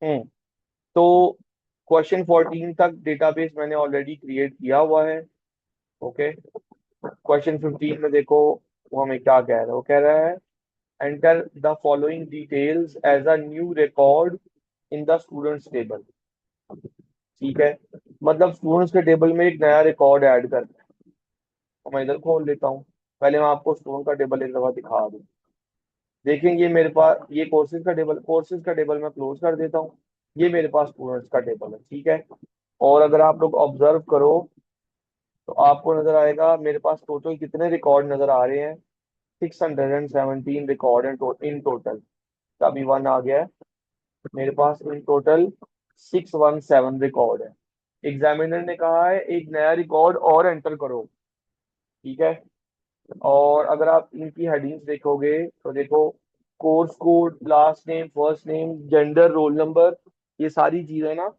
हम्म तो क्वेश्चन 14 तक डेटाबेस मैंने ऑलरेडी क्रिएट किया हुआ है। ओके, क्वेश्चन 15 में देखो वो हमें क्या कह रहा है। वो कह रहा है enter the following details as a new record in the students table. ठीक है, मतलब स्टूडेंट्स के टेबल में एक नया रिकॉर्ड ऐड करना है। तो मैं इधर खोल लेता हूँ। पहले मैं आपको स्टूडेंट का टेबल एक दफा दिखा दूँ। देखेंगे मेरे पास ये कोर्सेज का टेबल मैं क्लोज कर देता हूँ। ये मेरे पास स्टूडेंट्स का टेबल है। ठीक है, और अगर आप लोग ऑब्जर्व करो तो आपको नजर आएगा मेरे पास टोटल कितने रिकॉर्ड नजर आ रहे हैं। 617 रिकॉर्ड इन टोटल। अभी वन आ गया है मेरे पास। इन टोटल 617 रिकॉर्ड है। एग्जामिनर ने कहा है एक नया रिकॉर्ड और एंटर करो। ठीक है, और अगर आप इनकी हेडिंग्स देखोगे तो देखो course code, last name, first name, gender, roll number, ये सारी चीजें ना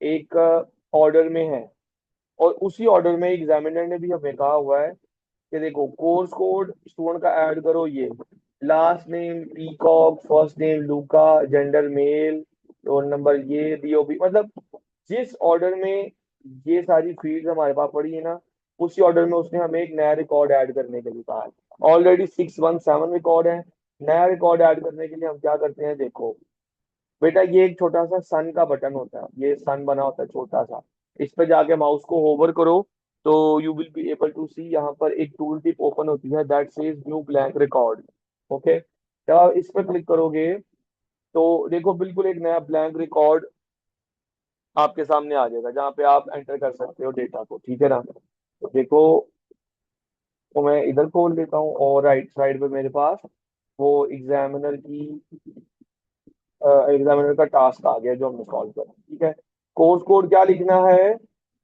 एक ऑर्डर में है। और उसी ऑर्डर में एग्जामिनर ने भी हमें कहा हुआ है कि देखो कोर्स कोड स्टूडेंट का ऐड करो ये, last name peacock, first name लूका, जेंडर मेल, रोल नंबर ये, डीओपी, मतलब जिस ऑर्डर में ये सारी फील्ड हमारे पास पड़ी है ना, उसी ऑर्डर में उसने हमें एक नया रिकॉर्ड ऐड करने के लिए कहा है। ऑलरेडी 617 रिकॉर्ड है। नया रिकॉर्ड ऐड करने के लिए हम क्या करते हैं, देखो बेटा ये एक छोटा सा सन का बटन होता है, ये सन बना होता है छोटा सा। इस पे जाके माउस को होवर करो तो you will be able to see, यहाँ पर एक टूल टिप ओपन होती है that says new blank record. Okay, जब आप इस पर क्लिक करोगे तो देखो बिल्कुल एक नया ब्लैंक रिकॉर्ड आपके सामने आ जाएगा जहाँ पे आप एंटर कर सकते हो डेटा को। ठीक है ना, तो देखो तो मैं इधर खोल लेता हूँ और राइट साइड पे मेरे पास वो एग्जामिनर का टास्क आ गया जो हमने सॉल्व करा। ठीक है, कोर्स कोड क्या लिखना है,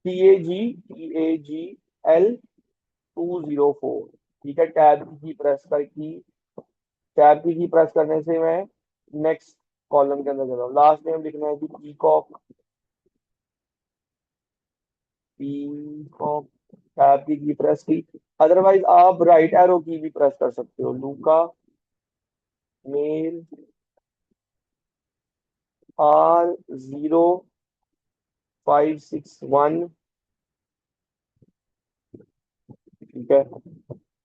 TAGTAGL 204। ठीक है, टैब की प्रेस करने से मैं नेक्स्ट कॉलम के अंदर चला हूँ। लास्ट नेम लिखना है जी पीकॉक। पीकॉक, टैब की प्रेस की। अदरवाइज आप राइट एरो की भी प्रेस कर सकते हो। लूका मेल R0561। ठीक है,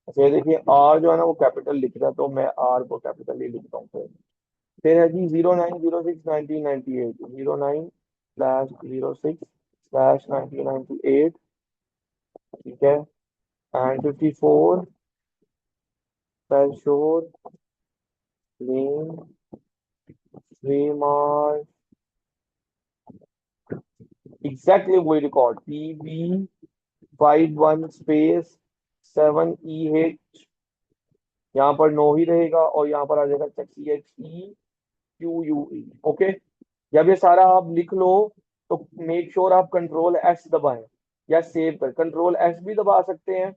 अच्छा ये देखिए आर जो है ना वो कैपिटल लिख रहा है तो मैं आर को कैपिटल ही लिखता हूँ। फिर है जी 09061998, 09/06/1998। ठीक है, एंड 54 पैशोर लेन फ्रीमार्ट, एग्जैक्टली वही रिकॉर्ड PB51 स्पेस 7EH। यहाँ पर नो ही रहेगा और यहाँ पर आ जाएगा CHEQUE। ओके, जब ये सारा आप लिख लो तो मेक श्योर आप कंट्रोल S दबाएं या सेव कर, कंट्रोल S भी दबा सकते हैं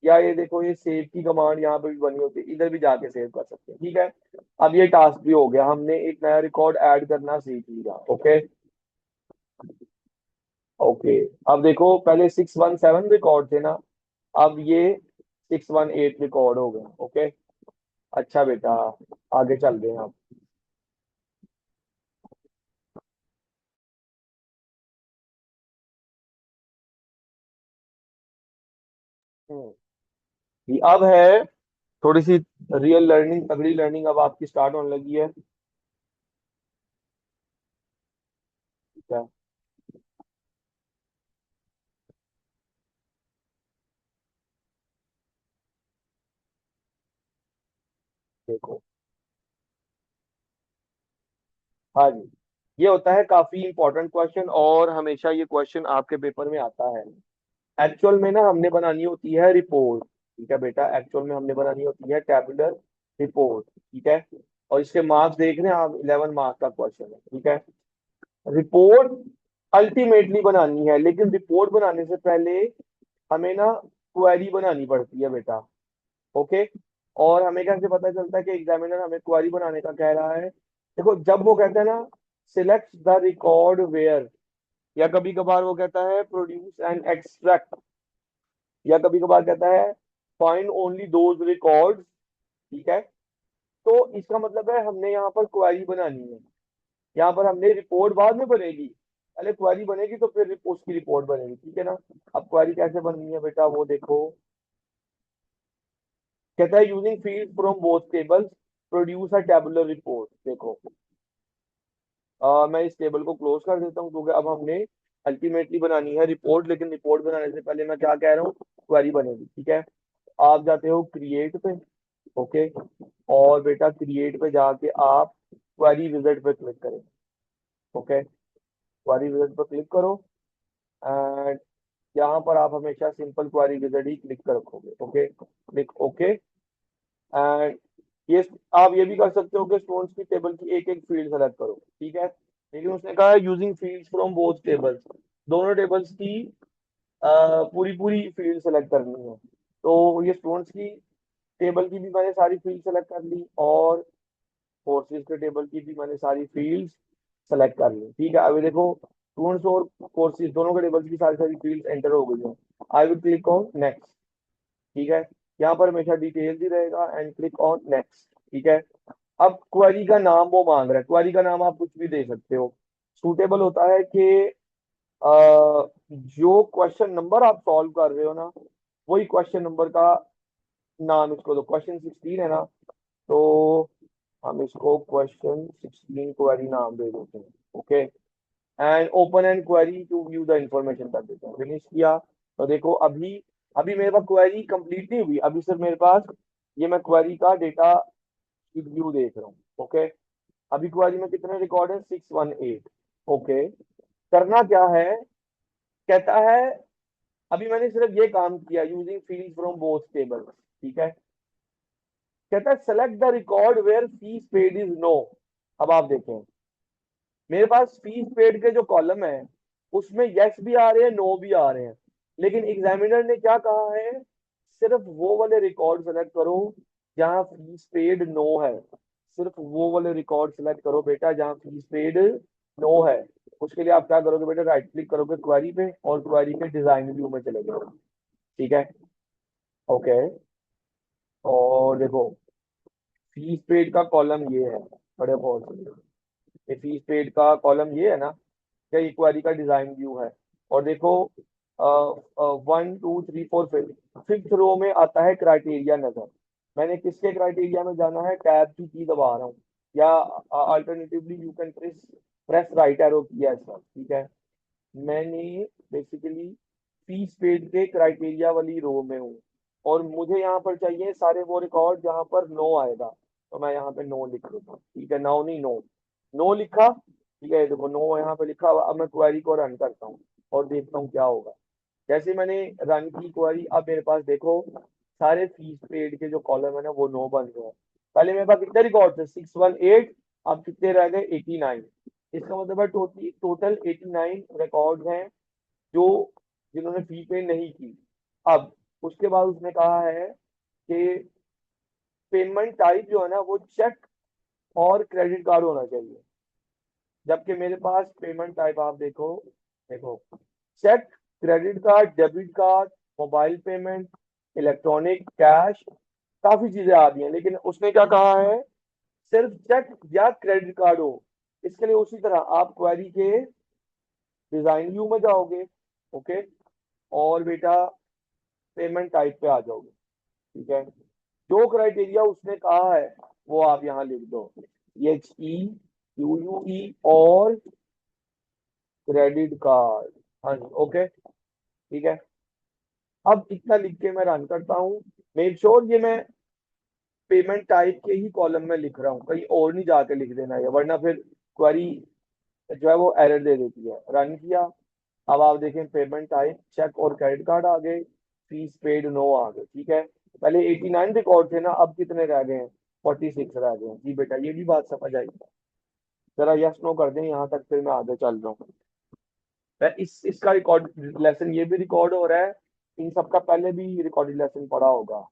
या ये देखो ये सेव की कमांड यहाँ पे भी बनी होती है, इधर भी जाके सेव कर सकते हैं। ठीक है, अब ये टास्क भी हो गया, हमने एक नया रिकॉर्ड ऐड करना सीख लिया। ओके ओके, अब देखो पहले 617 रिकॉर्ड थे ना, अब ये 618 रिकॉर्ड हो गए। ओके, अच्छा बेटा आगे चल रहे हैं अब। ये अब है थोड़ी सी रियल लर्निंग, तगड़ी लर्निंग अब आपकी स्टार्ट होने लगी है। ठीक है, देखो हाँ जी, ये होता है काफी इंपॉर्टेंट क्वेश्चन और हमेशा ये क्वेश्चन आपके पेपर में आता है। एक्चुअल में ना हमने बनानी होती है रिपोर्ट। ठीक है बेटा, एक्चुअल में हमने बनानी होती है टेबुलर रिपोर्ट। ठीक है, और इसके मार्क्स देख रहे हैं आप, 11 मार्क्स का क्वेश्चन है। ठीक है, रिपोर्ट अल्टीमेटली बनानी है लेकिन रिपोर्ट बनाने से पहले हमें ना क्वेरी बनानी पड़ती है बेटा। ओके, और हमें कैसे पता चलता है कि एग्जामिनर हमें क्वेरी बनाने का कह रहा है, देखो जब वो कहता है ना सिलेक्ट द रिकॉर्ड वेयर, या कभी कभार वो कहता है प्रोड्यूस एंड एक्सट्रैक्ट, या कभी कभार कहता है फाइंड ओनली दोज रिकॉर्ड्स। ठीक है, तो इसका मतलब है हमने यहाँ पर क्वेरी बनानी है। यहाँ पर हमने रिपोर्ट बाद में बनेगी, पहले क्वेरी बनेगी तो फिर उसकी रिपोर्ट बनेगी, ठीक है ना। अब क्वेरी कैसे बननी है बेटा वो देखो। कहता है using field from both tables produce a tabular report. देखो मैं इस टेबल को क्लोज कर देता हूँ क्योंकि अब हमने अल्टीमेटली बनानी है रिपोर्ट, लेकिन रिपोर्ट बनाने से पहले मैं क्या कह रहा हूँ, क्वेरी बनेगी, ठीक है। आप जाते हो क्रिएट पे, ओके, और बेटा क्रिएट पे जाके आप क्वेरी विजिट पे क्लिक करें, ओके, क्वेरी विजिट पे क्लिक करो एंड यहाँ पर आप हमेशा सिंपल क्वेरी विजिट ही क्लिक कर रखोगे, ओके, क्लिक ओके। एंड ये आप ये भी कर सकते हो कि स्टूडेंट्स की टेबल की एक एक फील्ड सेलेक्ट करो, ठीक है, लेकिन उसने कहा है using fields from both tables, दोनों टेबल्स की पूरी पूरी फील्ड सेलेक्ट करनी है। तो ये स्टूडेंट्स की टेबल की भी मैंने सारी फील्ड सेलेक्ट कर ली और कोर्सेज के टेबल की भी मैंने सारी फील्ड्स सेलेक्ट कर ली, ठीक है। अभी देखो स्टूडेंट्स और कोर्सेज दोनों के टेबल की सारी सारी फील्ड्स एंटर हो गई हैं। I will click on next, ठीक है, यहाँ पर हमेशा डिटेल ही रहेगा एंड क्लिक ऑन नेक्स्ट, ठीक है। अब क्वेरी का नाम वो मांग रहा है, क्वेरी का नाम आप कुछ भी दे सकते हो, सूटेबल होता है कि जो क्वेश्चन नंबर आप सॉल्व कर रहे हो ना वही क्वेश्चन नंबर का नाम इसको दो। क्वेश्चन 16 है ना, तो हम इसको क्वेश्चन 16 क्वेरी नाम दे देते हैं, okay, and open and query to view the information कर देते हैं, फिनिश किया। तो देखो अभी अभी मेरे पास क्वेरी कंप्लीट नहीं हुई, अभी सिर्फ मेरे पास ये मैं क्वेरी का डेटा व्यू देख रहा हूँ, ओके। अभी क्वेरी में कितने रिकॉर्ड है, 618, ओके। करना क्या है, कहता है अभी मैंने सिर्फ ये काम किया using field from both table, ठीक है। कहता है select the record where fees paid is no. अब आप देखें मेरे पास फीस पेड के जो कॉलम है उसमें यस भी आ रहे हैं नो भी आ रहे हैं, लेकिन एग्जामिनर ने क्या कहा है, सिर्फ वो वाले रिकॉर्ड सेलेक्ट करो जहां फीस पेड नो है, सिर्फ वो वाले रिकॉर्ड सेलेक्ट करो बेटा जहां फीस पेड नो है। उसके लिए आप क्या करोगे बेटा, राइट क्लिक करोगे क्वेरी पे और क्वेरी के डिजाइन व्यू में चले जाओगे, ठीक है, ओके। और देखो फीस पेड का कॉलम ये है, बड़े बहुत ये फीस पेड का कॉलम ये है ना, क्या इक्वाली का डिजाइन व्यू है। और देखो 1 2 3 4 फिफ्थ रो में आता है क्राइटेरिया नजर, मैंने किसके क्राइटेरिया में जाना है, टैब की दबा रहा हूँ, या alternatively you can press press right arrow की ऐसा, ठीक है। मैंने बेसिकली फीस पेड के क्राइटेरिया वाली रो में हूँ और मुझे यहाँ पर चाहिए सारे वो रिकॉर्ड जहाँ पर नो आएगा, तो मैं यहाँ पे नो लिख देता हूँ, ठीक है, नाउ नहीं नो, नो लिखा, ठीक है, देखो नो यहाँ पे लिखा हुआ। अब मैं क्वेरी को रन करता हूँ और देखता हूँ क्या होगा। जैसे मैंने रन की क्वेरी, अब मेरे पास देखो सारे फीस पेड के जो कॉलम है ना वो नो बन गए हैं। पहले मेरे पास कितने रिकॉर्ड थे, 618, अब कितने रह गए, 89। इसका मतलब है टोटल टोटल 89 रिकॉर्ड हैं जो जिन्होंने फी पे नहीं की। अब उसके बाद उसने कहा है कि पेमेंट टाइप जो है ना वो चेक और क्रेडिट कार्ड होना चाहिए, जबकि मेरे पास पेमेंट टाइप आप देखो, देखो cheque, credit card, debit card, mobile payment, electronic cash, काफी चीजें आ रही हैं, लेकिन उसने क्या कहा है, सिर्फ चेक या क्रेडिट कार्ड हो। इसके लिए उसी तरह आप क्वेरी के डिजाइन व्यू में जाओगे, ओके, और बेटा पेमेंट टाइप पे आ जाओगे, ठीक है। जो क्राइटेरिया उसने कहा है वो आप यहाँ लिख दो, HEQUE और क्रेडिट कार्ड, हाँ जी, ओके, ठीक है। अब इतना लिख के मैं रन करता हूँ, मेक श्योर ये मैं पेमेंट टाइप के ही कॉलम में लिख रहा हूँ, कहीं और नहीं जाके लिख देना है वरना फिर क्वेरी जो है वो एरर दे देती है। रन किया, अब आप देखें पेमेंट टाइप चेक और क्रेडिट कार्ड आ गए, फीस पेड नो आ गए, ठीक है। पहले 89 रिकॉर्ड थे ना, अब कितने रह गए हैं, 46 रह गए हैं जी बेटा, ये भी बात समझ आई। जरा यस नो कर दें यहाँ तक, फिर मैं आगे चल रहा हूँ। इसका रिकॉर्ड लेसन ये भी रिकॉर्ड हो रहा है, इन सबका पहले भी रिकॉर्डेड लेसन पढ़ा होगा।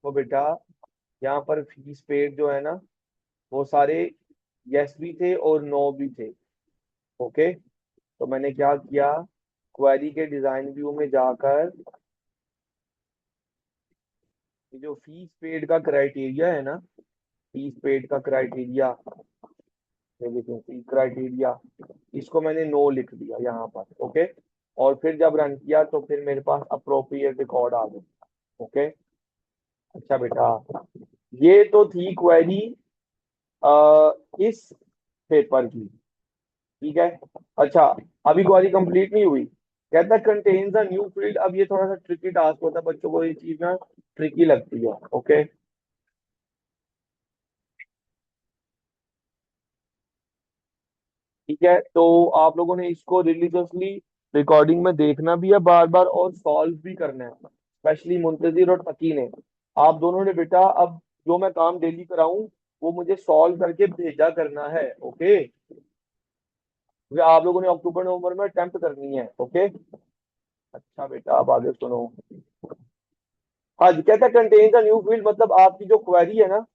तो बेटा यहाँ पर फीस पेड जो है ना, वो सारे यस भी थे और नो भी थे। ओके, तो मैंने क्या किया, क्वेरी के डिजाइन व्यू में जाकर ये जो फीस पेड का क्राइटेरिया है ना, फीस पेड का क्राइटेरिया, ये देखो फीस क्राइटेरिया, इसको मैंने नो लिख दिया यहाँ पर। ओके, और फिर जब रन किया तो फिर मेरे पास अप्रोप्रिएट रिकॉर्ड आ गए। ओके, अच्छा बेटा, ये तो थी क्वेरी इस पेपर की। ठीक है, अच्छा, अभी क्वेरी कंप्लीट नहीं हुई। कहता कंटेन्स अ न्यू फील्ड। अब ये थोड़ा सा ट्रिकी टास्क होता है, बच्चों को ये चीज ना ट्रिकी लगती है। ओके, ठीक है, तो आप लोगों ने इसको रिलीजियसली रिकॉर्डिंग में देखना भी है बार बार, और सॉल्व भी करना है, स्पेशली मुंतजिर और तकी ने। आप दोनों ने बेटा अब जो मैं काम डेली कराऊं वो मुझे सॉल्व करके भेजा करना है। ओके, क्योंकि आप लोगों ने अक्टूबर नवंबर में अटेम्प्ट करनी है। ओके, अच्छा बेटा अब आगे सुनो। हाँ जी, कहता है कंटेन द न्यू फील्ड, मतलब आपकी जो क्वेरी है ना,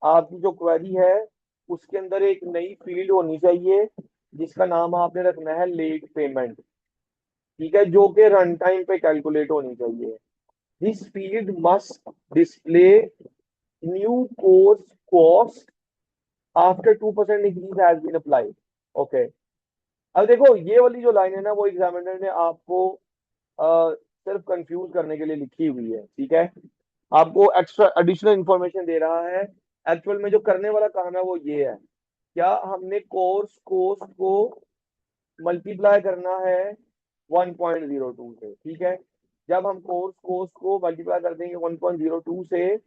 आपकी जो क्वेरी है उसके अंदर एक नई फील्ड होनी चाहिए जिसका नाम आपने रखना है लेट पेमेंट। ठीक है, जो कि रन टाइम पे कैलकुलेट होनी चाहिए। This field must display new course cost after 2% increase has been applied. Okay, अब देखो ये वाली जो लाइन है ना, वो एग्जामिनर ने आपको सिर्फ कंफ्यूज करने के लिए लिखी हुई है। ठीक है, आपको एक्स्ट्रा एडिशनल इंफॉर्मेशन दे रहा है। एक्चुअल में जो करने वाला काम है वो ये है, क्या हमने कोर्स कोस्ट को मल्टीप्लाई करना है 1.02 से। ठीक है, जब हम कोर्स कोस्ट को मल्टीप्लाई कर देंगे 1.02 से,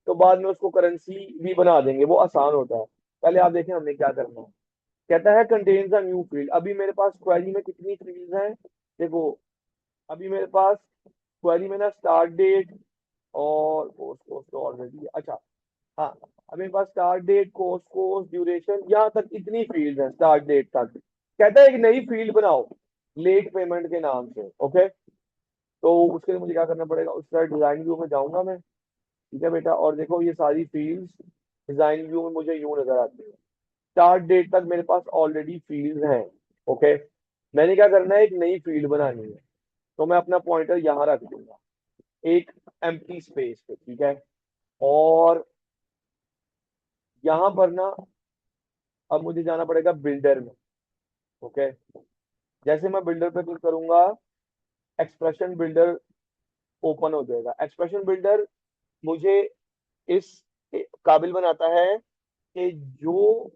तो बाद में उसको करेंसी भी बना देंगे, वो आसान होता है। पहले आप देखें हमने क्या करना है। कहता है कंटेन्स अ न्यू फील्ड। अभी मेरे पास क्वेरी में कितनी फील्ड्स हैं, देखो, अभी मेरे पास क्वेरी में ना स्टार्ट डेट और कोर्स कोर्स तो ऑलरेडी, अच्छा, हाँ, अब मेरे पास start date course course duration, यहाँ तक इतनी फील्ड है स्टार्ट डेट तक। कहता है एक नई फील्ड बनाओ लेट पेमेंट के नाम से। ओके, तो उसके लिए मुझे क्या करना पड़ेगा, उस तरह डिजाइन व्यू में जाऊंगा मैं। ठीक है बेटा, और देखो ये सारी फील्ड्स डिजाइन व्यू में मुझे यूं नजर आती है। स्टार्ट डेट तक मेरे पास ऑलरेडी फील्ड्स हैं। ओके, मैंने क्या करना है, एक नई फील्ड बनानी है, तो मैं अपना पॉइंटर यहाँ रख दूंगा एक एम्प्टी स्पेस पे। ठीक है, और यहाँ पर ना अब मुझे जाना पड़ेगा बिल्डर में। ओके, जैसे मैं बिल्डर पे क्लिक करूंगा, एक्सप्रेशन बिल्डर ओपन हो जाएगा। एक्सप्रेशन बिल्डर मुझे इस काबिल बनाता है कि जो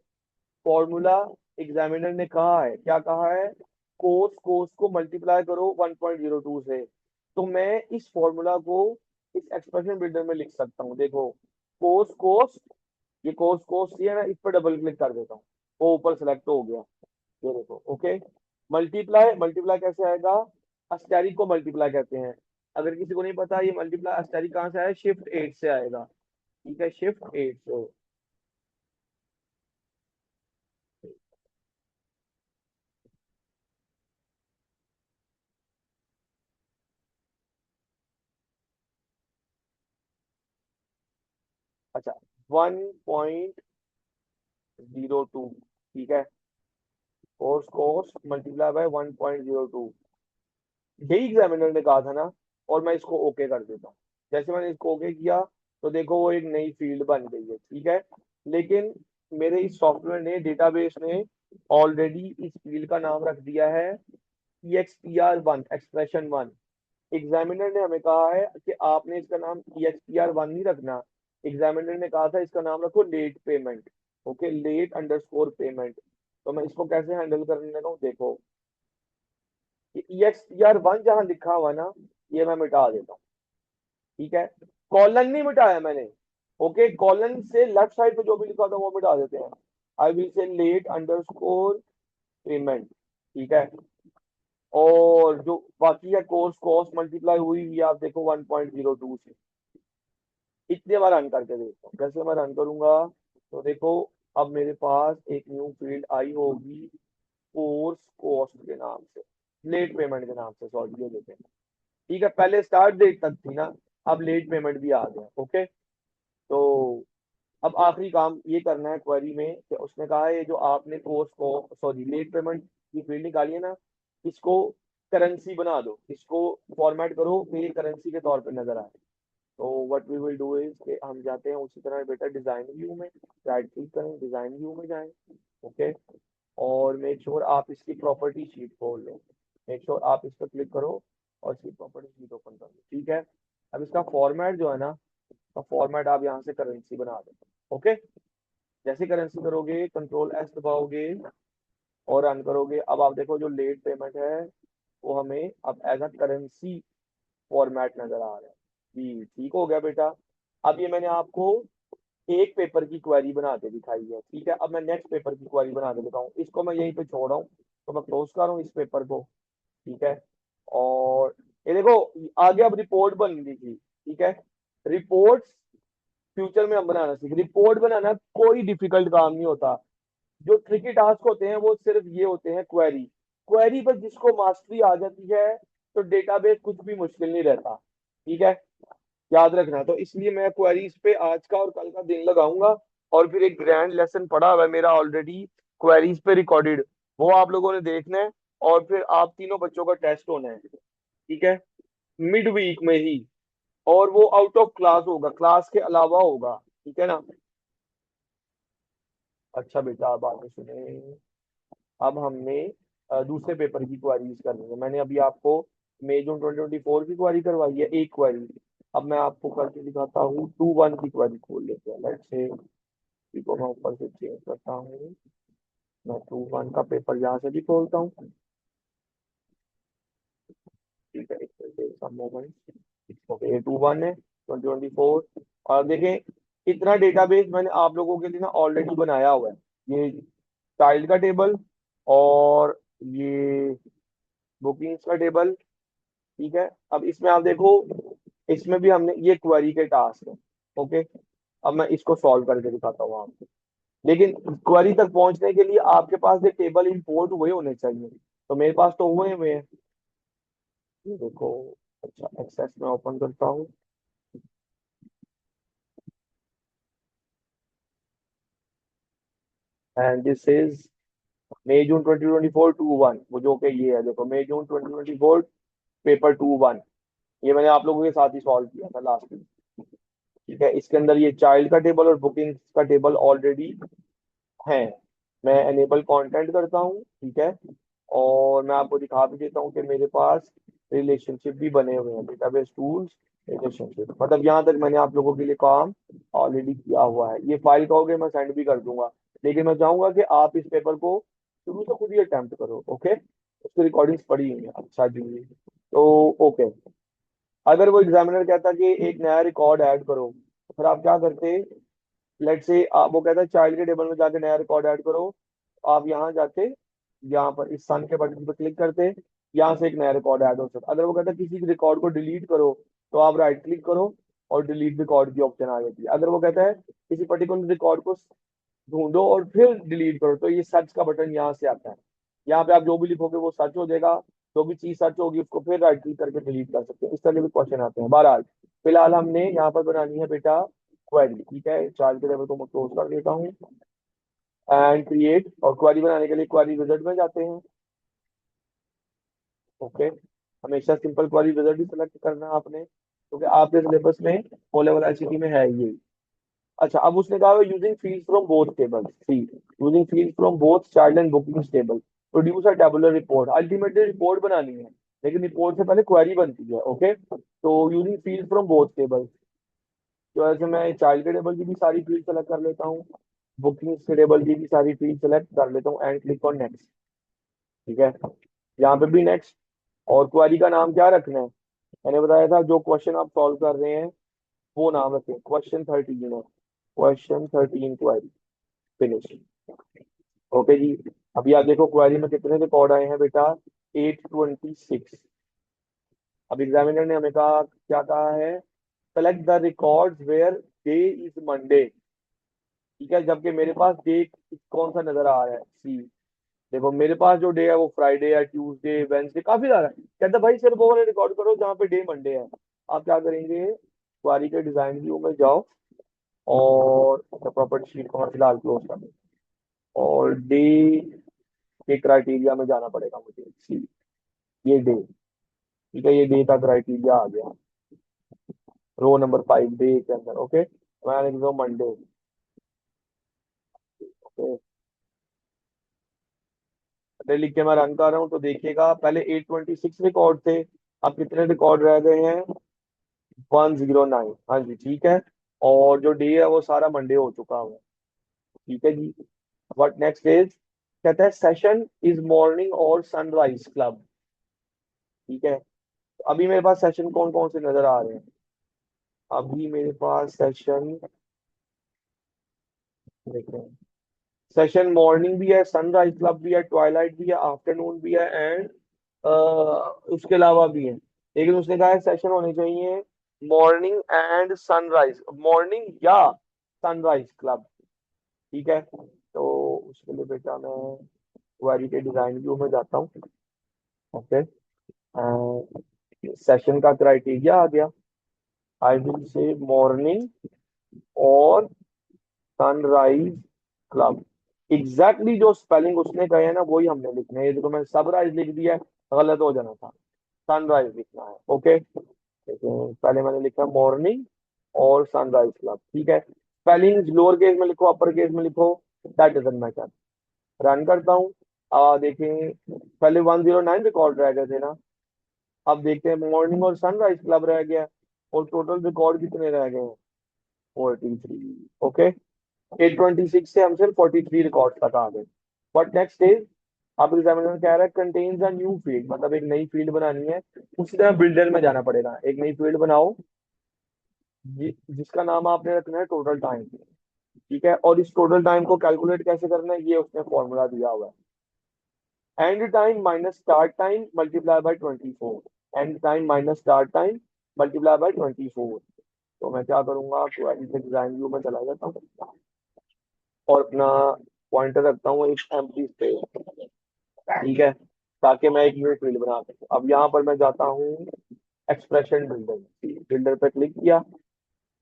फॉर्मूला एग्जामिनर ने कहा है, क्या कहा है, कोस कोस को मल्टीप्लाई करो 1.02 से, तो मैं इस फॉर्मूला को इस एक्सप्रेशन बिल्डर में लिख सकता हूँ। देखो, कोस कोस, ये कोस कोस ये है ना, इस पर डबल क्लिक कर देता हूँ, वो ऊपर सेलेक्ट हो गया। ये देखो। ओके, मल्टीप्लाई, मल्टीप्लाई कैसे आएगा, अस्टेरिक को मल्टीप्लाई कहते हैं। अगर किसी को नहीं पता ये मल्टीप्लाई अस्टेरिक कहाँ से आया, शिफ्ट 8 से आएगा। ठीक है, शिफ्ट 8 से। अच्छा, 1.02। ठीक है, कोस कोस मल्टीप्लाई बाय 1.02, यही एग्जामिनर ने कहा था ना, और मैं इसको ओके कर देता हूँ। जैसे मैंने इसको ओके किया तो देखो वो एक नई फील्ड बन गई है। ठीक है, लेकिन मेरे इस सॉफ्टवेयर ने, डेटाबेस ने ऑलरेडी इस फील्ड का नाम रख दिया है EXPR1, एक्सप्रेशन 1। एग्जामिनर ने हमें कहा है कि आपने इसका नाम EXPR1 नहीं रखना, एग्जामिनर ने कहा था इसका नाम रखो late payment. Okay, late underscore payment. तो मैं इसको कैसे हैंडल करने लगा हूँ, देखो, कि EXPR1 जहां लिखा हुआ ना, ये मैं मिटा देता हूँ। ठीक है, कॉलन नहीं मिटाया मैंने। ओके, कॉलन से लेफ्ट साइड पे जो भी लिखा था वो मिटा देते हैं। I will say late underscore payment. ठीक है, और जो बाकी है कोर्स कॉस्ट मल्टीप्लाई हुई हुई है, आप देखो 1.02 से। इतने बार रन करके देखता हूँ, जैसे मैं रन करूंगा तो देखो अब मेरे पास एक न्यू फील्ड आई होगी कोर्स कॉस्ट के नाम से, लेट पेमेंट के नाम से, सॉरी ये देखें। ठीक है, पहले स्टार्ट डेट तक थी ना, अब लेट पेमेंट भी आ गया। ओके, तो अब आखिरी काम ये करना है क्वेरी में कि उसने कहा है ये जो आपने कोर्स को सॉरी लेट पेमेंट की फील्ड निकाली है ना, इसको करेंसी बना दो, इसको फॉर्मेट करो कि ये करेंसी के तौर पे नजर आए। तो what we will do is कि हम जाते हैं उसी तरह बेटा डिजाइन व्यू में, राइट क्लिक करें, डिजाइन व्यू में जाएं। ओके, और मेक श्योर आप इसकी प्रॉपर्टी शीट खोल लो, मेक श्योर आप इस पर क्लिक करो और इसकी प्रॉपर्टी शीट ओपन कर लो। ठीक है, अब इसका फॉर्मेट जो है ना, तो फॉर्मेट आप यहाँ से करेंसी बना दो। ओके, जैसे करेंसी करोगे कंट्रोल एस दबाओगे और रन करोगे, अब आप देखो जो लेट पेमेंट है वो हमें अब एज अ करेंसी फॉर्मेट नजर आ रहा है। जी ठीक हो गया बेटा। अब ये मैंने आपको एक पेपर की क्वेरी बना के दिखाई है। ठीक है, अब मैं नेक्स्ट पेपर की क्वेरी बना के दिखाऊं, इसको मैं यहीं पे छोड़ रहा हूँ, तो मैं क्लोज कर रहा हूँ इस पेपर को। ठीक है, और ये देखो आगे अब रिपोर्ट बन रही थी। ठीक है, रिपोर्ट फ्यूचर में हम बनाना सीख, रिपोर्ट बनाना कोई डिफिकल्ट काम नहीं होता। जो ट्रिकी टास्क होते हैं वो सिर्फ ये होते हैं क्वेरी, क्वेरी पर जिसको मास्टरी आ जाती है तो डेटाबेस कुछ भी मुश्किल नहीं रहता। ठीक है, याद रखना। तो इसलिए मैं क्वेरीज पे आज का और कल का दिन लगाऊंगा, और फिर एक ग्रैंड लेसन पढ़ा हुआ है मेरा ऑलरेडी क्वेरीज पे रिकॉर्डेड, वो आप लोगों ने देखना है। और फिर आप तीनों बच्चों का टेस्ट होना है। ठीक है, मिड वीक में ही, और वो आउट ऑफ क्लास होगा, क्लास के अलावा होगा। ठीक है ना। अच्छा बेटा आप आगे सुने, अब हमने दूसरे पेपर की क्वारीज करनी है। मैंने अभी आपको मई जून 2024 की क्वारी करवाई है, एक क्वारी। अब मैं आपको करके दिखाता हूँ 2-1 की क्वारी खोल लेते हैं। लेट्स से इसको मैं ऊपर से चेंज करता हूँ, मैं 2-1 का पेपर यहाँ से भी खोलता हूँ। ठीक है, एक मोमेंट। ओके, ये 2-1 है 2024। और देखें इतना डेटाबेस मैंने आप लोगों के लिए ना ऑलरेडी बनाया हुआ है। ये चाइल्ड का टेबल, और ये बुकिंग्स का टेबल। ठीक है, अब इसमें आप देखो, इसमें भी हमने ये क्वेरी के टास्क है। ओके, अब मैं इसको सॉल्व करके दिखाता हूँ आपको। लेकिन क्वेरी तक पहुंचने के लिए आपके पास ये टेबल इंपोर्ट हुए होने चाहिए, तो मेरे पास तो हुए हुए हैं। ये देखो, अच्छा एक्सेस में ओपन करता हूँ, एंड दिस इज मई जून 2024 2-1, वो जो कि ये है देखो, मई जून 2024 पेपर 2-1, ये मैंने आप लोगों के साथ ही सॉल्व किया था लास्ट वीक। ठीक है, इसके अंदर ये चाइल्ड का टेबल और बुकिंग का टेबल ऑलरेडी है। मैं एनेबल कंटेंट करता हूँ। ठीक है, और मैं आपको दिखा भी देता हूँ कि मेरे पास रिलेशनशिप भी बने हुए हैं, डेटाबेस टूल्स रिलेशनशिप, मतलब यहाँ तक मैंने आप लोगों के लिए काम ऑलरेडी किया हुआ है। ये फाइल कहोगे मैं सेंड भी कर दूंगा, लेकिन मैं चाहूंगा कि आप इस पेपर को शुरू से खुद ही अटेम्प्ट करो। ओके, उसकी रिकॉर्डिंग्स पड़ी हुई है। अच्छा जी, तो ओके, अगर वो एग्जामिनर कहता कि एक नया रिकॉर्ड ऐड करो, तो फिर आप क्या करते? लेट से वो कहता है चाइल्ड के टेबल में जाके नया रिकॉर्ड ऐड करो, आप यहाँ जाके यहाँ पर इस सन के बटन पर क्लिक करते, यहाँ से एक नया रिकॉर्ड ऐड हो सकता। अगर वो कहता है किसी रिकॉर्ड को डिलीट करो, तो आप राइट क्लिक करो और डिलीट रिकॉर्ड की ऑप्शन आ जाती है। अगर वो कहता है किसी पर्टिकुलर रिकॉर्ड को ढूंढो और फिर डिलीट करो, तो ये सर्च का बटन यहाँ से आता है। यहाँ पे आप जो भी लिखोगे वो सर्च हो जाएगा, जो भी चीज सर्च होगी उसको फिर राइट क्लिक करके डिलीट कर सकते हैं। इस तरह के भी क्वेश्चन आते हैं। बहरहाल फिलहाल हमने यहाँ पर बनानी है बेटा क्वेरी। ठीक है, चार्ज के टेबल को मैं क्लोज कर देता हूँ एंड क्रिएट, और क्वेरी बनाने के लिए क्वेरी विजार्ड में जाते हैं। ओके, हमेशा सिंपल क्वेरी विजार्ड ही सेलेक्ट करना है आपने, क्योंकि आपके सिलेबस में ओ लेवल आईसीटी में है ये। अच्छा, अब उसने कहा using field from both table, see using field from both child and booking table produce a tabular report. Ultimately report बनानी है, लेकिन रिपोर्ट से पहले क्वेरी बनती है। ओके, तो using field from both table, तो ऐसे मैं चाइल्ड के टेबल की भी सारी फील्ड सेलेक्ट कर लेता हूँ, बुकिंग के टेबल की भी सारी फील्ड सेलेक्ट कर लेता हूँ एंड क्लिक ऑन नेक्स्ट। ठीक है, यहाँ पे भी नेक्स्ट, और क्वेरी का नाम क्या रखना है? मैंने बताया था जो क्वेश्चन आप सॉल्व कर रहे हैं वो नाम रखें, क्वेश्चन 13 है, क्वेश्चन 13 क्वेरी, फिनिश। ओके जी, अभी आप देखो क्वेरी में कितने रिकॉर्ड आए हैं बेटा, 826। अब एग्जामिनर ने हमें कहा, क्या कहा है? Select the records where day is Monday. ठीक है, जबकि मेरे पास डे कौन सा नजर आ रहा है? सी, देखो मेरे पास जो डे है वो फ्राइडे है, ट्यूसडे, वेंसडे, काफी सारा है। कहता भाई सिर्फ वो वाले रिकॉर्ड करो जहाँ पे डे मंडे है। आप क्या करेंगे? क्वारी के डिजाइन व्यू में जाओ और प्रॉपर्टी शीट को मैं फिलहाल क्लोज कर दूँ। और डे के क्राइटेरिया में जाना पड़ेगा मुझे। ये डे, ठीक है, ये डे का क्राइटेरिया आ गया रो नंबर 5 डे के अंदर। ओके, मैं लिख दूँ मंडे। ओके, डे लिख के मैं रन कर रहा हूँ तो देखिएगा पहले 826 रिकॉर्ड थे, अब कितने रिकॉर्ड रह गए हैं? 109। हाँ जी, ठीक है। और जो डे है वो सारा मंडे हो चुका है। ठीक है जी। व्हाट नेक्स्ट इज, कहता है सेशन इज मॉर्निंग और सनराइज क्लब। ठीक है, तो अभी मेरे पास सेशन कौन कौन से नजर आ रहे हैं? अभी मेरे पास सेशन, देखते हैं, सेशन मॉर्निंग भी है, सनराइज क्लब भी है, ट्वाइलाइट भी है, आफ्टरनून भी है, एंड उसके अलावा भी है। लेकिन उसने कहा है सेशन होने चाहिए मॉर्निंग एंड सनराइज, मॉर्निंग या सनराइज क्लब। ठीक है, तो उसके लिए बेटा मैं क्वेरी के डिजाइन व्यू में जाता हूँ। ओके, सेशन का क्राइटेरिया आ गया, आई विल से मॉर्निंग और सनराइज क्लब। एग्जैक्टली जो स्पेलिंग उसने कहे हैं ना वही हमने लिखना है। ये देखो मैंने सनराइज लिख दिया है, गलत हो जाना था, सनराइज लिखना है। ओके, लेकिन पहले मैंने लिखा मॉर्निंग और सनराइज क्लब। ठीक है, स्पेलिंग लोअर केस में लिखो, अपर केस में लिखो, दैट डजंट मैटर। रन करता हूँ। देखें, पहले 109 रिकॉर्ड रह गए थे ना, अब देखते हैं मॉर्निंग और सनराइज क्लब रह गया है, और टोटल रिकॉर्ड कितने रह गए हैं? 43। ओके, 826 से हम सिर्फ 43 रिकॉर्ड तक आ गए। बट नेक्स्ट इज, अब एग्जामिनर कह रहा है कंटेन्स अ न्यू फील्ड, मतलब एक नई फील्ड बनानी है। उसी तरह बिल्डर में जाना पड़ेगा, एक नई फील्ड बनाओ जिसका नाम आपने रखना है टोटल टाइम। ठीक है, और इस टोटल टाइम को कैलकुलेट कैसे करना है, ये उसने फॉर्मूला दिया हुआ है, and time minus start time multiply by 24। And time minus start time multiply by 24। तो मैं क्या करूंगा, क्वेरी के डिजाइन व्यू में चला जाता हूँ और अपना पॉइंटर रखता हूँ एक एम्प्टी स्पेस। ठीक है, ताकि मैं एक न्यू फील्ड बना सकूँ। अब यहाँ पर मैं जाता हूँ एक्सप्रेशन बिल्डर, बिल्डर पे क्लिक किया।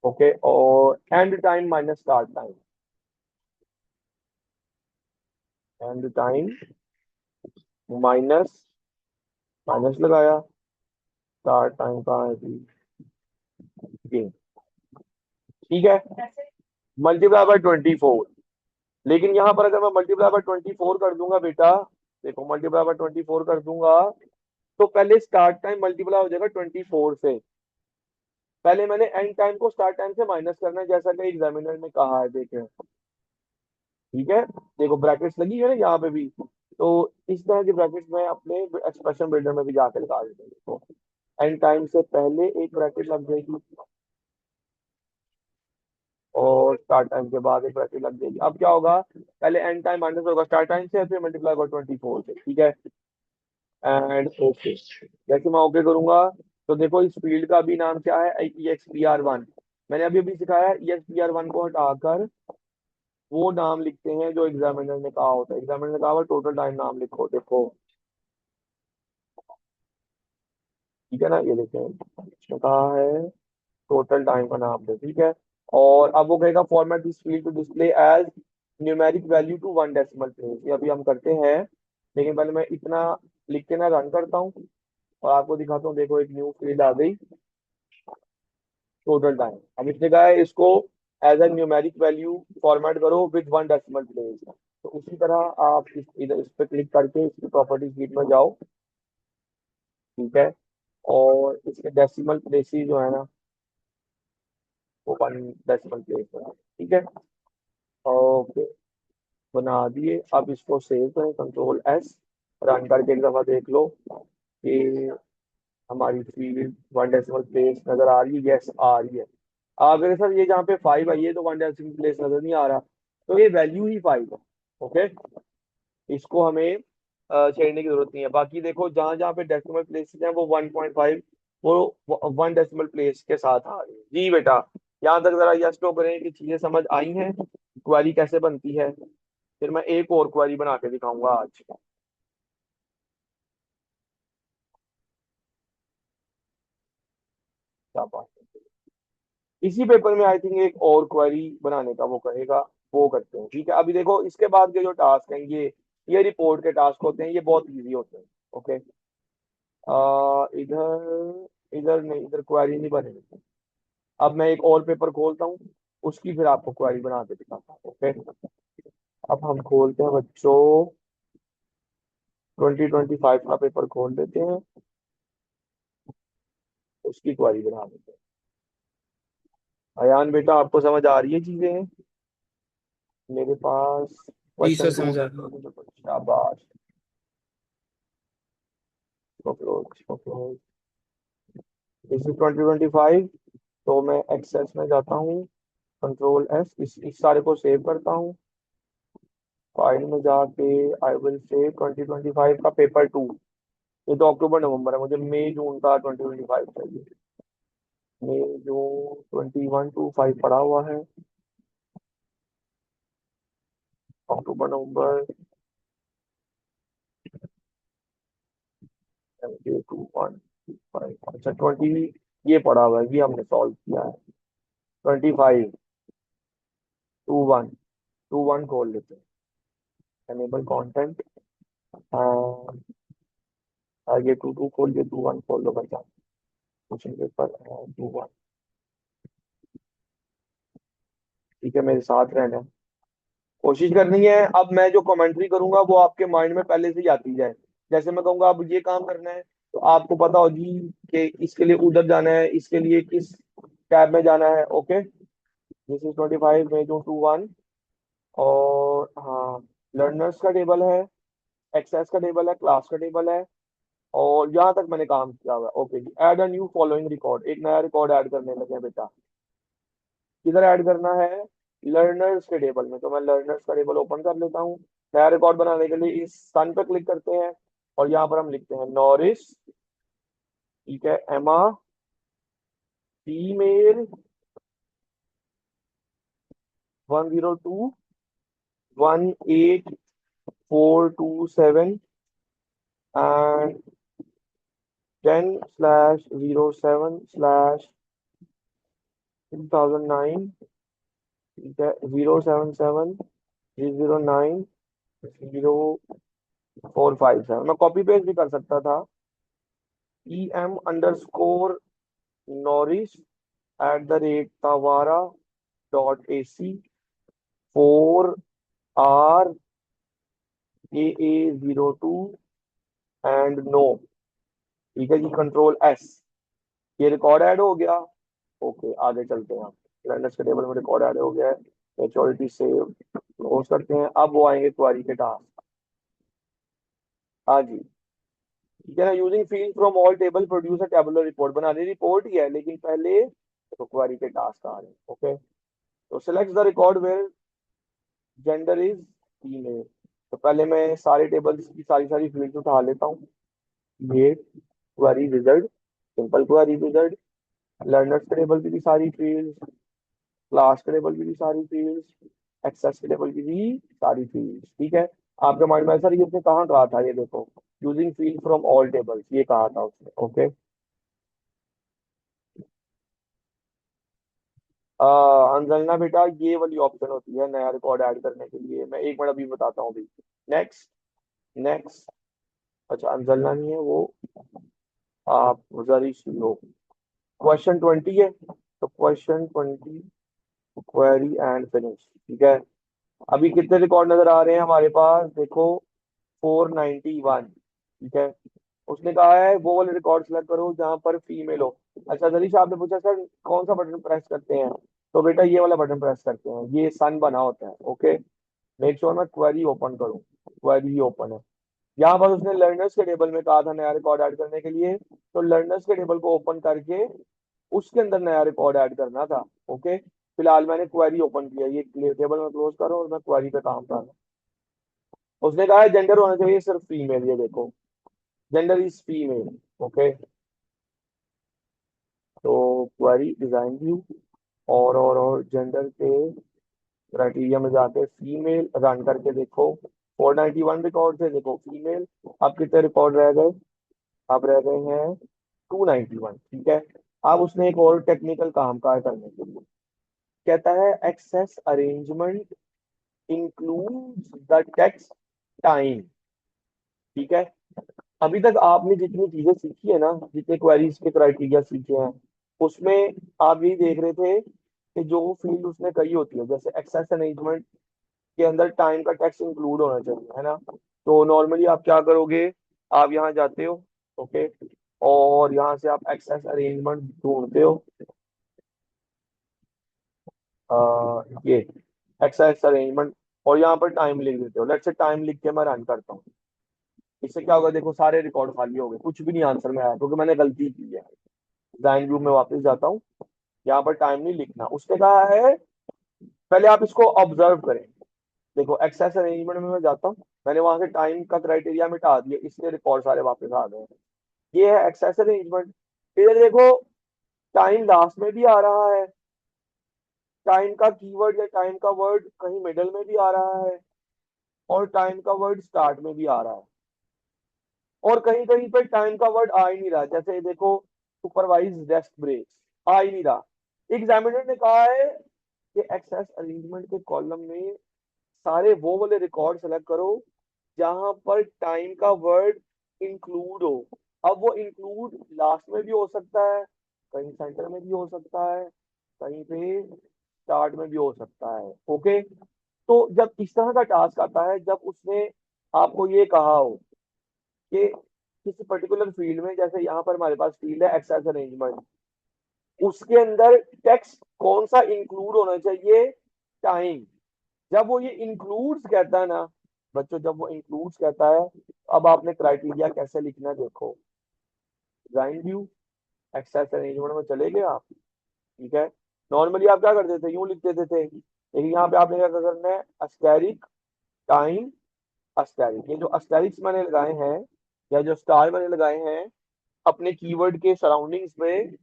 ओके, और and time minus start time, and time minus, minus लगाया, स्टार्ट टाइम कहाँ है जी? ये। ठीक है, मल्टीप्लाई बाय 24। लेकिन यहाँ पर अगर मैं मल्टीप्लाई बाय 24 कर दूंगा बेटा, देखो मल्टीप्लाई बाय 24 कर दूंगा तो पहले स्टार्ट टाइम मल्टीप्लाई हो जाएगा 24 से। पहले मैंने एंड टाइम को स्टार्ट टाइम से माइनस करना है, जैसा कि एग्जामिनर ने कहा है, देखें। ठीक है, देखो ब्रैकेट्स लगी है ना यहाँ पे भी, तो इस तरह की ब्रैकेट्स मैं अपने एक्सप्रेशन बिल्डर में भी जाकर लगा देता हूँ। देखो, एंड टाइम से पहले एक ब्रैकेट लग जाएगी और स्टार्ट टाइम के बाद एक ब्रैकेट लग जाएगी। अब क्या होगा, पहले एंड टाइम माइनस होगा स्टार्ट टाइम से, फिर मल्टीप्लाई बाय 24 से। ठीक है, एंड ओके, जैसे मैं ओके करूंगा तो देखो इस फील्ड का भी नाम क्या है, EXPR1। मैंने अभी अभी सिखाया EXPR1 को हटाकर वो नाम लिखते हैं जो एग्जामिनर ने कहा होता है। एग्जामिनर ने कहा हुआ टोटल टाइम नाम लिखो, देखो। ठीक है ना, ये देखें, इसने कहा है टोटल टाइम का नाम दे। ठीक है, और अब वो कहेगा format this field to display as numeric value to 1 decimal place. ये अभी हम करते हैं, लेकिन पहले मैं इतना लिख के ना रन करता हूँ और आपको दिखाता हूँ। देखो एक न्यू फील्ड आ गई, टोटल टाइम। अब इसने कहा है इसको as a numeric value format करो विद 1 डेसिमल प्लेस। तो उसी तरह आप इधर इस पे क्लिक करके इसकी प्रॉपर्टी शीट में जाओ। ठीक है, और इसके डेसिमल प्लेसेस जो है ना वो 1 डेसिमल प्लेस बना। ठीक है, ओके, बना दिए। अब इसको सेव करें, Ctrl+S, रन करके एक दफा देख लो कि हमारी फील्ड 1 डेसिमल प्लेस नजर आ रही है। यस, आ रही है। अगर सर ये जहाँ पे 5 आई है तो 1 डेसिमल प्लेस नजर नहीं आ रहा, तो ये वैल्यू ही 5 है। ओके, इसको हमें छेड़ने की जरूरत नहीं है। बाकी देखो जहां जहां पे डेसिमल प्लेसेस हैं वो 1.5, वो 1 डेसिमल प्लेस के साथ आ रही है। जी बेटा, यहाँ तक जरा यस नो करें कि चीजें समझ आई हैं, क्वेरी कैसे बनती है। फिर मैं एक और क्वेरी बना के दिखाऊंगा आज। क्या बात है। इसी पेपर में आई थिंक एक और क्वेरी बनाने का वो कहेगा, वो करते हैं। ठीक है, अभी देखो इसके बाद के जो टास्क हैं ये रिपोर्ट के टास्क होते हैं, ये बहुत इजी होते हैं। ओके, इधर इधर नहीं, इधर क्वेरी नहीं बनेगी। अब मैं एक और पेपर खोलता हूँ, उसकी फिर आपको क्वेरी बना के दिखाता हूँ। ओके, अब हम खोलते हैं बच्चों 2025 का पेपर खोल लेते हैं, उसकी क्वेरी बना देते हैं। अयान बेटा, आपको समझ आ रही है चीजें? मेरे पास जी सर, क्वेश्चन टू, समझ आ रहा हूँ। शाबाश, अप्रोच अप्रोच। This is 2025। तो मैं एक्सेस में जाता हूँ, कंट्रोल एस, इस सारे को सेव करता हूँ। फाइल में जाके आई विल सेव 2025 का पेपर टू। ये तो अक्टूबर नवंबर है, मुझे मई जून का 2025 चाहिए। मई जून 21 to 5 पड़ा हुआ है, अक्टूबर नवंबर 21 to 5। अच्छा 20, ये पड़ा हुआ है, ये हमने सॉल्व किया है। 25 टू वन खोल लेते हैं, एनेबल कंटेंट, आगे टू टू खोल के 2 1 खोल लो बच्चा, क्वेश्चन पेपर 2 1। ठीक है, मेरे साथ रहना, कोशिश करनी है। अब मैं जो कमेंट्री करूंगा वो आपके माइंड में पहले से ही आती जाए। जैसे मैं कहूंगा अब ये काम करना है, तो आपको पता होगी कि इसके लिए उधर जाना है, इसके लिए किस टैब में जाना है। ओके, दिस इज 25 में जो 2 1। और हाँ, लर्नर्स का टेबल है, एक्सेस का टेबल है, क्लास का टेबल है, और यहाँ तक मैंने काम किया हुआ है। ओके जी, add a new following record, एक नया रिकॉर्ड ऐड करने लगे हैं बेटा। किधर ऐड करना है? लर्नर्स के टेबल में। तो मैं लर्नर्स का टेबल ओपन कर लेता हूँ। नया रिकॉर्ड बनाने के लिए इस सन पे क्लिक करते हैं, और यहाँ पर हम लिखते हैं नॉरिस। ठीक है, एमा फीमेल 102 18427 एंड 10/07/2009। ठीक है, 077 309 047। मैं कॉपी पेस्ट भी कर सकता था। em_noris@the rate tawara.ac4RAA02 and no. ठीक है जी, कंट्रोल एस, ये रिकॉर्ड ऐड हो गया। ओके, आगे चलते हैं। हम लर्नर्स के टेबल में रिकॉर्ड ऐड हो गया है, मेच्योरिटी सेव क्लोज करते हैं। अब वो आएंगे क्वेरी के टास्क। हाँ जी, ठीक है ना, using field from all table produce a tabular report, बनाने रिपोर्ट ही है लेकिन पहले तो क्वेरी के टास्क आ रहे हैं। ओके, तो select the record where gender is female. तो पहले मैं सारे टेबल्स की सारी सारी फील्ड्स उठा लेता हूँ। ये query wizard, simple query wizard, learners के टेबल की भी सारी फील्ड्स, क्लास के टेबल की भी सारी फील्ड्स, एक्सेस के टेबल की भी सारी फील्ड्स। ठीक है, आपके माइंड में सर ये उसने कहाँ कहा था, ये देखो using field from all tables, ये कहा था उसने। ओके, अंजलना बेटा, ये वाली ऑप्शन होती है नया रिकॉर्ड ऐड करने के लिए। मैं एक मिनट अभी बताता हूँ अभी। Next, next. अच्छा, अंजलना नहीं है वो, आप जरी लो। क्वेश्चन 20 है, तो क्वेश्चन 20, क्वेरी एंड फिनिश। ठीक है, अभी कितने रिकॉर्ड नजर आ रहे हैं हमारे पास, देखो 491। ठीक है, उसने कहा है वो वाले रिकॉर्ड सेलेक्ट करो जहां पर फीमेल हो। अच्छा जरीश, आपने पूछा सर कौन सा बटन प्रेस करते हैं, तो बेटा ये वाला बटन प्रेस करते हैं, ये सन बना होता है। ओके, मेक श्योर मैं क्वेरी ओपन करूँ, क्वेरी ओपन है। यहाँ पर उसने लर्नर्स के टेबल में कहा था नया रिकॉर्ड ऐड करने के लिए, तो लर्नर्स के टेबल को ओपन करके उसके अंदर नया रिकॉर्ड ऐड करना था। ओके, फिलहाल मैंने क्वेरी ओपन किया, ये टेबल में क्लोज करो और मैं क्वेरी पे काम कर रहा हूँ। उसने कहा है जेंडर होना चाहिए सिर्फ फीमेल, ये देखो जेंडर इज फीमेल। ओके, तो क्वेरी डिजाइन व्यू, और जेंडर के क्राइटेरिया में जाके फीमेल रन करके देखो। 491 रिकॉर्ड थे, देखो फीमेल। अब कितने रिकॉर्ड रह गए? अब रह गए हैं 291। ठीक है, अब उसने एक और टेक्निकल काम कहा है करने के लिए। कहता है access arrangement includes the text time. ठीक है। अभी तक आपने जितनी चीजें सीखी है ना, जितने क्वेरीज के क्राइटेरिया सीखे हैं, उसमें आप यही देख रहे थे कि जो फील्ड उसने कही होती है, जैसे एक्सेस अरेंजमेंट के अंदर टाइम का टेक्स्ट इंक्लूड होना चाहिए, है ना। तो नॉर्मली आप क्या करोगे, आप यहाँ जाते हो, ओके, और यहाँ से आप एक्सेस अरेंजमेंट ढूंढते हो। ये एक्सेस अरेंजमेंट, और यहाँ पर टाइम लिख देते हो। लेट्स से टाइम लिख के मैं रन करता हूँ। इससे क्या होगा, देखो सारे रिकॉर्ड खाली हो गए, कुछ भी नहीं आंसर में आया क्योंकि मैंने गलती की है। डिजाइन व्यू में वापस जाता हूँ, यहाँ पर टाइम नहीं लिखना। उसने कहा है पहले आप इसको ऑब्जर्व करें। देखो एक्सेस अरेंजमेंट में मैं जाता हूँ, मैंने वहां से टाइम का क्राइटेरिया मिटा दिया, इसलिए रिकॉर्ड सारे वापस आ गए। ये है एक्सेस अरेंजमेंट। इधर देखो टाइम लास्ट में भी आ रहा है, टाइम का कीवर्ड या टाइम का वर्ड कहीं मिडल में भी आ रहा है, और टाइम का वर्ड स्टार्ट में भी आ रहा है, और कहीं कहीं पर टाइम का वर्ड आ ही नहीं रहा। जैसे देखो सुपरवाइज रेस्ट ब्रेक्स आ ही नहीं रहा। एग्जामिनर ने कहा है कि एक्सेस अरेंजमेंट के कॉलम में सारे वो वाले रिकॉर्ड सेलेक्ट करो जहां पर टाइम का वर्ड इंक्लूड हो। अब वो इंक्लूड लास्ट में भी हो सकता है, कहीं सेंटर में भी हो सकता है, कहीं पे स्टार्ट में भी हो सकता है। ओके। तो जब इस तरह का टास्क आता है, जब उसने आपको ये कहा हो कि किसी पर्टिकुलर फील्ड में, जैसे यहाँ पर हमारे पास फील्ड है एक्सेस अरेंजमेंट, उसके अंदर टेक्स्ट कौन सा इंक्लूड होना चाहिए, टाइम। जब वो ये इंक्लूड्स कहता है ना बच्चों, जब वो इंक्लूड्स कहता है, अब आपने क्राइटेरिया कैसे लिखना है देखो। डिजाइन व्यू, एक्सेस अरेंजमेंट में चले गए आप। ठीक है। नॉर्मली आप क्या करते थे, यूं लिख देते थे, लेकिन यहाँ पे आपने क्या करना है, अस्टेरिक टाइम अस्टेरिक। ये जो अस्टेरिक्स मैंने लगाए हैं या जो स्टार मैंने लगाए हैं अपने कीवर्ड के सराउंडिंग्स में,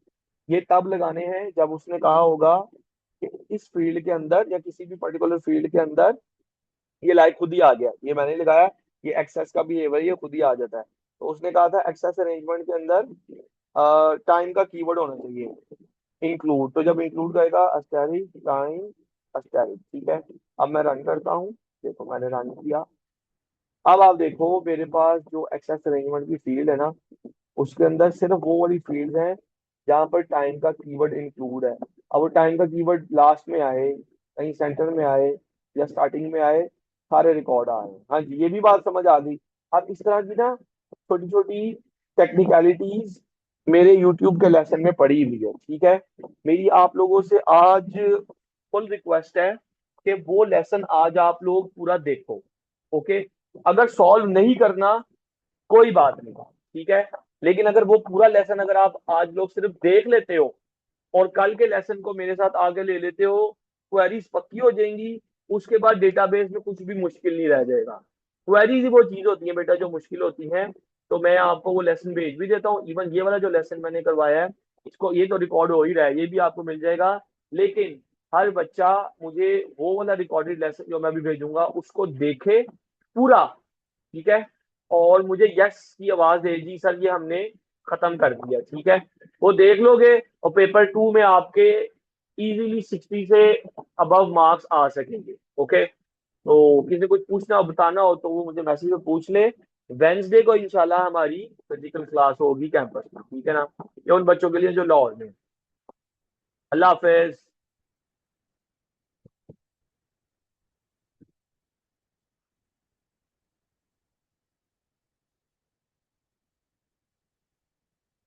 ये तब लगाने हैं जब उसने कहा होगा कि इस फील्ड के अंदर या किसी भी पर्टिकुलर फील्ड के अंदर ये लाइक खुद ही आ गया, ये मैंने लगाया। ये एक्सेस का बिहेवियर ये खुद ही आ जाता है। तो उसने कहा था एक्सेस अरेंजमेंट के अंदर टाइम का कीवर्ड होना चाहिए इंक्लूड। तो जब इंक्लूड करेगा अस्टैरिक टाइम अस्टैरिक। ठीक है। अब मैं रन करता हूँ, देखो मैंने रन किया। अब आप देखो मेरे पास जो एक्सेस अरेंजमेंट की फील्ड है ना, उसके अंदर सिर्फ वो वाली फील्ड है जहाँ पर टाइम का कीवर्ड इंक्लूड है। अब वो टाइम का कीवर्ड लास्ट में आए, कहीं सेंटर में आए, या स्टार्टिंग में आए, सारे रिकॉर्ड आए। हाँ जी, ये भी बात समझ आ गई। अब इस तरह की ना छोटी छोटी टेक्निकलिटीज मेरे यूट्यूब के लेसन में पड़ी हुई है। ठीक है। मेरी आप लोगों से आज फुल रिक्वेस्ट है कि वो लेसन आज आप लोग पूरा देखो। ओके। अगर सॉल्व नहीं करना कोई बात नहीं, ठीक है, लेकिन अगर वो पूरा लेसन अगर आप आज लोग सिर्फ देख लेते हो और कल के लेसन को मेरे साथ आगे ले लेते हो, क्वेरीज पक्की हो जाएंगी। उसके बाद डेटाबेस में कुछ भी मुश्किल नहीं रह जाएगा। क्वेरीज ही वो चीज होती है बेटा जो मुश्किल होती है। तो मैं आपको वो लेसन भेज भी देता हूँ। इवन ये वाला जो लेसन मैंने करवाया है, इसको ये तो रिकॉर्ड हो ही रहा है, ये भी आपको मिल जाएगा। लेकिन हर बच्चा मुझे वो वाला रिकॉर्डेड लेसन जो मैं भी भेजूंगा उसको देखे पूरा। ठीक है। और मुझे यस की आवाज दे जी सर ये हमने खत्म कर दिया। ठीक है। वो देख लोगे और पेपर 2 में आपके इजीली 60 से अबव मार्क्स आ सकेंगे। ओके। तो किसी कुछ पूछना हो बताना हो तो वो मुझे मैसेज में पूछ ले। वेंसडे को इंशाल्लाह हमारी फिजिकल क्लास होगी कैंपस में। ठीक है ना, ये उन बच्चों के लिए जो लाहौर में। अल्लाह हाफिज।